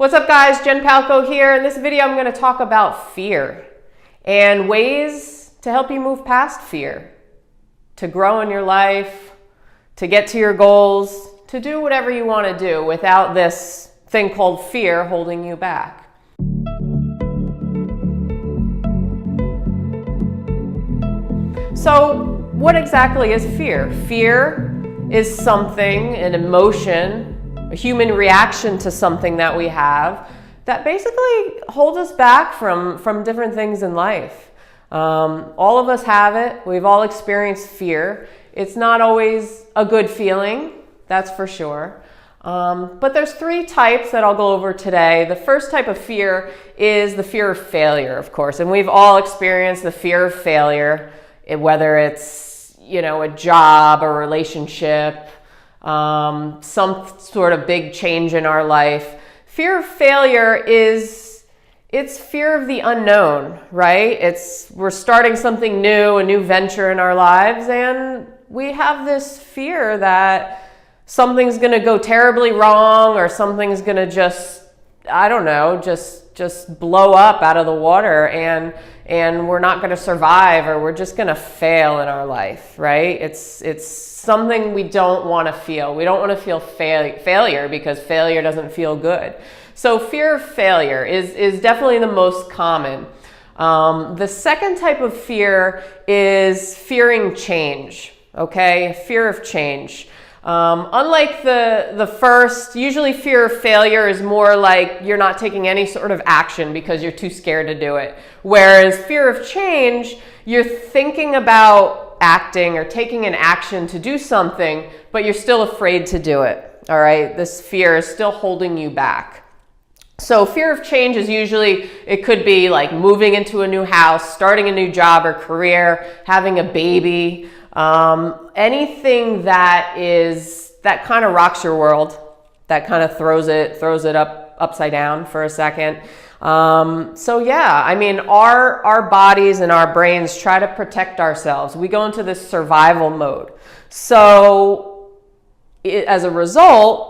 What's up guys, Jen Palko here. In this video I'm going to talk about fear and ways to help you move past fear, to grow in your life, to get to your goals, to do whatever you want to do without this thing called fear holding you back. So what exactly is fear? Fear is something, an emotion, a human reaction to something that we have that basically holds us back from different things in life. All of us have it. We've all experienced fear. It's not always a good feeling, that's for sure. But there's three types that I'll go over today. The first type of fear is the fear of failure, of course, and we've all experienced the fear of failure, whether it's, a job, a relationship, some sort of big change in our life. Fear of failure it's fear of the unknown, right? We're starting something new, a new venture in our lives, and we have this fear that something's going to go terribly wrong, or something's going to just blow up out of the water, and we're not going to survive, or we're just going to fail in our life, right? It's something we don't want to feel. We don't want to feel failure because failure doesn't feel good. So fear of failure is definitely the most common. The second type of fear is fearing change, okay? Fear of change. Unlike the first, usually fear of failure is more like you're not taking any sort of action because you're too scared to do it. Whereas fear of change, you're thinking about acting or taking an action to do something, but you're still afraid to do it. All right, this fear is still holding you back. So fear of change is usually, it could be like moving into a new house, starting a new job or career, having a baby, anything that kind of rocks your world, that kind of throws it upside down for a second. So yeah, I mean, our bodies and our brains try to protect ourselves. We go into this survival mode. So as a result,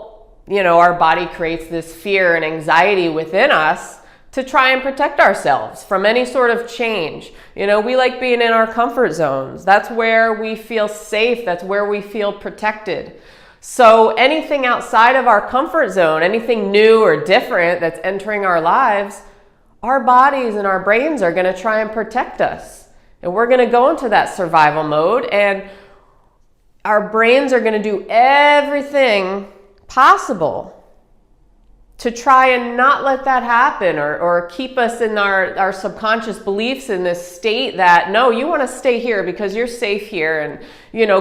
our body creates this fear and anxiety within us to try and protect ourselves from any sort of change. We like being in our comfort zones. That's where we feel safe. That's where we feel protected. So anything outside of our comfort zone, anything new or different that's entering our lives, our bodies and our brains are going to try and protect us. And we're going to go into that survival mode, and our brains are going to do everything possible to try and not let that happen, or keep us in our subconscious beliefs in this state that, no, you want to stay here because you're safe here. And,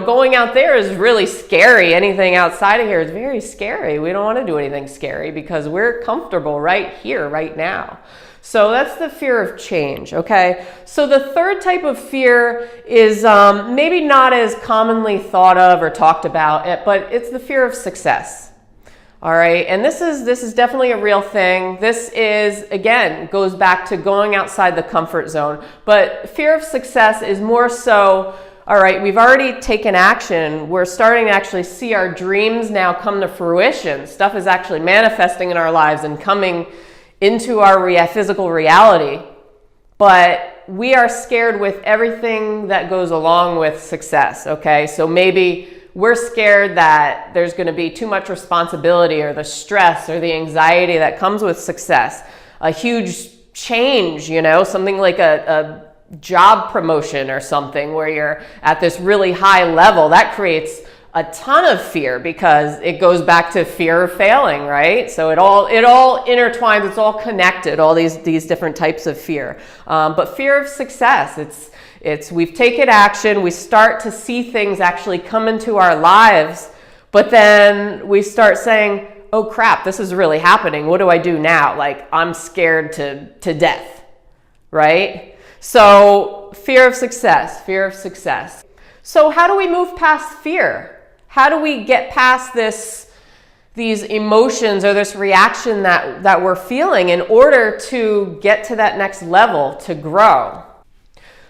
going out there is really scary. Anything outside of here is very scary. We don't want to do anything scary because we're comfortable right here, right now. So that's the fear of change, okay? So the third type of fear is maybe not as commonly thought of or talked about, but it's the fear of success. All right, and this is definitely a real thing. This is, again, goes back to going outside the comfort zone. But fear of success is more so, all right, we've already taken action. We're starting to actually see our dreams now come to fruition. Stuff is actually manifesting in our lives and coming into our physical reality. But we are scared with everything that goes along with success, okay? So maybe we're scared that there's going to be too much responsibility, or the stress or the anxiety that comes with success. A huge change, something like a job promotion or something where you're at this really high level. That creates a ton of fear because it goes back to fear of failing, right? So it all intertwines, it's all connected, all these different types of fear. But fear of success, we've taken action, we start to see things actually come into our lives, but then we start saying, oh crap, this is really happening. What do I do now? Like, I'm scared to death, right? So fear of success, fear of success. So how do we move past fear? How do we get past these emotions or this reaction that we're feeling in order to get to that next level, to grow?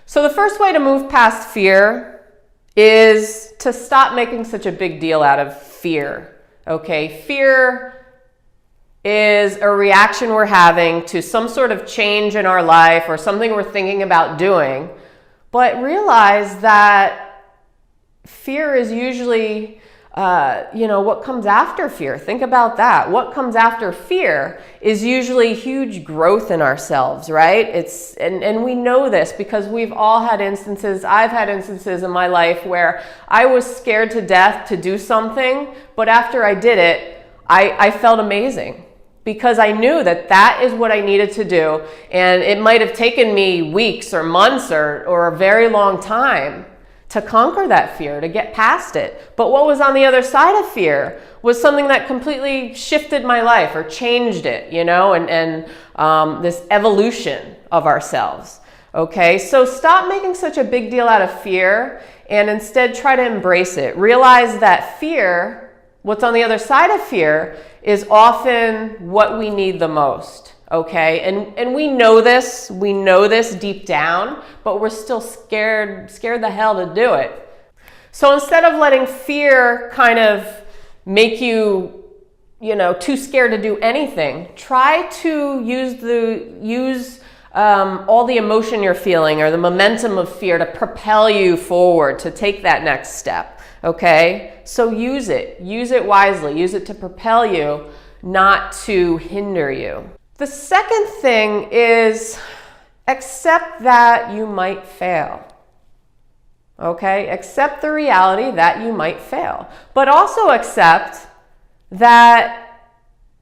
So the first way to move past fear is to stop making such a big deal out of fear, okay? Fear is a reaction we're having to some sort of change in our life or something we're thinking about doing. But realize that fear is usually what comes after fear. Think about that. What comes after fear is usually huge growth in ourselves, right? And we know this because we've all had instances. I've had instances in my life where I was scared to death to do something, but after I did it, I felt amazing because I knew that that is what I needed to do. And it might have taken me weeks or months or a very long time to conquer that fear, to get past it. But what was on the other side of fear was something that completely shifted my life or changed it, and this evolution of ourselves. Okay, so stop making such a big deal out of fear and instead try to embrace it. Realize that fear, what's on the other side of fear, is often what we need the most. Okay, and we know this deep down, but we're still scared the hell to do it. So instead of letting fear kind of make you, too scared to do anything, try to use all the emotion you're feeling or the momentum of fear to propel you forward, to take that next step. Okay, so use it wisely, use it to propel you, not to hinder you. The second thing is accept that you might fail. Okay? Accept the reality that you might fail. But also accept that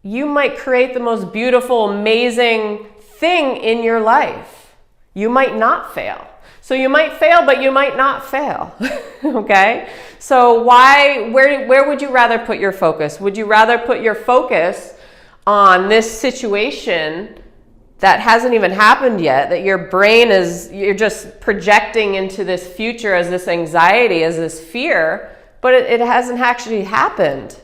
you might create the most beautiful, amazing thing in your life. You might not fail. So you might fail, but you might not fail. Okay? So where would you rather put your focus? Would you rather put your focus on this situation that hasn't even happened yet, that you're just projecting into this future as this anxiety, as this fear, but it hasn't actually happened?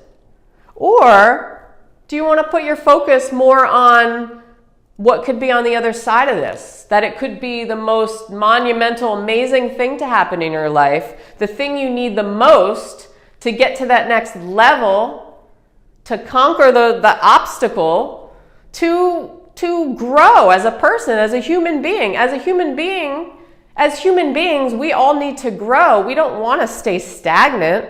Or do you want to put your focus more on what could be on the other side of this? That it could be the most monumental, amazing thing to happen in your life, the thing you need the most to get to that next level, to conquer the obstacle, to grow as a person, as a human being. As human beings, we all need to grow. We don't want to stay stagnant.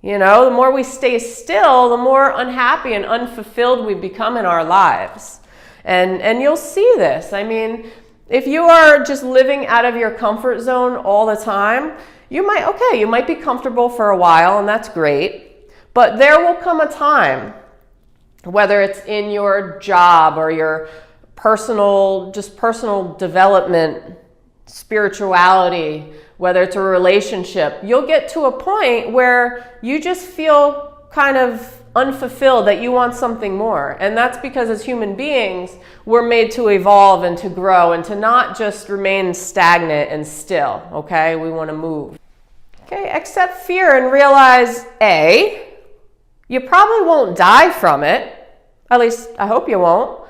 The more we stay still, the more unhappy and unfulfilled we become in our lives. And you'll see this. I mean, if you are just living out of your comfort zone all the time, you might be comfortable for a while, and that's great. But there will come a time, whether it's in your job or your personal development, spirituality, whether it's a relationship, you'll get to a point where you just feel kind of unfulfilled, that you want something more. And that's because as human beings, we're made to evolve and to grow and to not just remain stagnant and still, okay? We want to move. Okay, accept fear and realize, A, you probably won't die from it. At least, I hope you won't.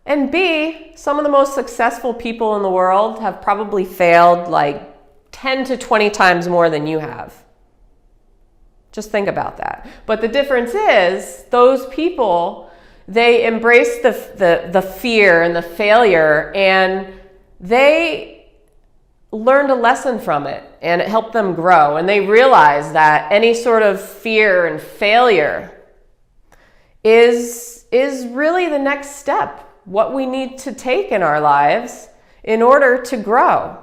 And B, some of the most successful people in the world have probably failed like 10 to 20 times more than you have. Just think about that. But the difference is, those people, they embrace the fear and the failure, and they learned a lesson from it, and it helped them grow. And they realized that any sort of fear and failure is really the next step, what we need to take in our lives in order to grow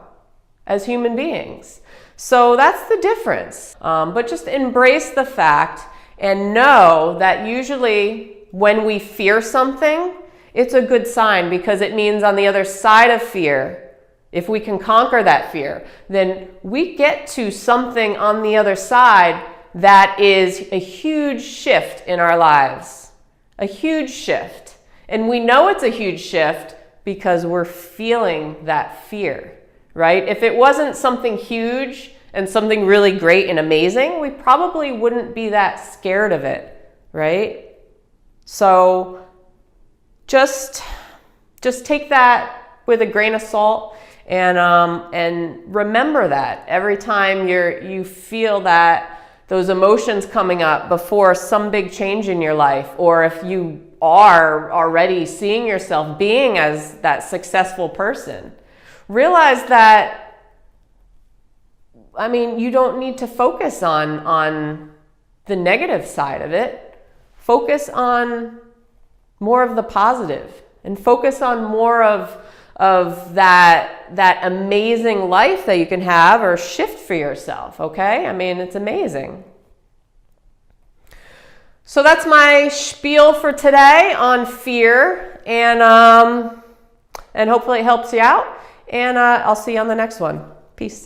as human beings. So that's the difference. But just embrace the fact and know that usually when we fear something, it's a good sign, because it means on the other side of fear, if we can conquer that fear, then we get to something on the other side that is a huge shift in our lives. A huge shift. And we know it's a huge shift because we're feeling that fear, right? If it wasn't something huge and something really great and amazing, we probably wouldn't be that scared of it, right? So just take that with a grain of salt, and remember that every time you feel that those emotions coming up before some big change in your life, or if you are already seeing yourself being as that successful person, realize that, I mean, you don't need to focus on the negative side of it. Focus on more of the positive, and focus on more of that amazing life that you can have or shift for yourself, okay? I mean, it's amazing. So that's my spiel for today on fear, and hopefully it helps you out, and I'll see you on the next one. Peace.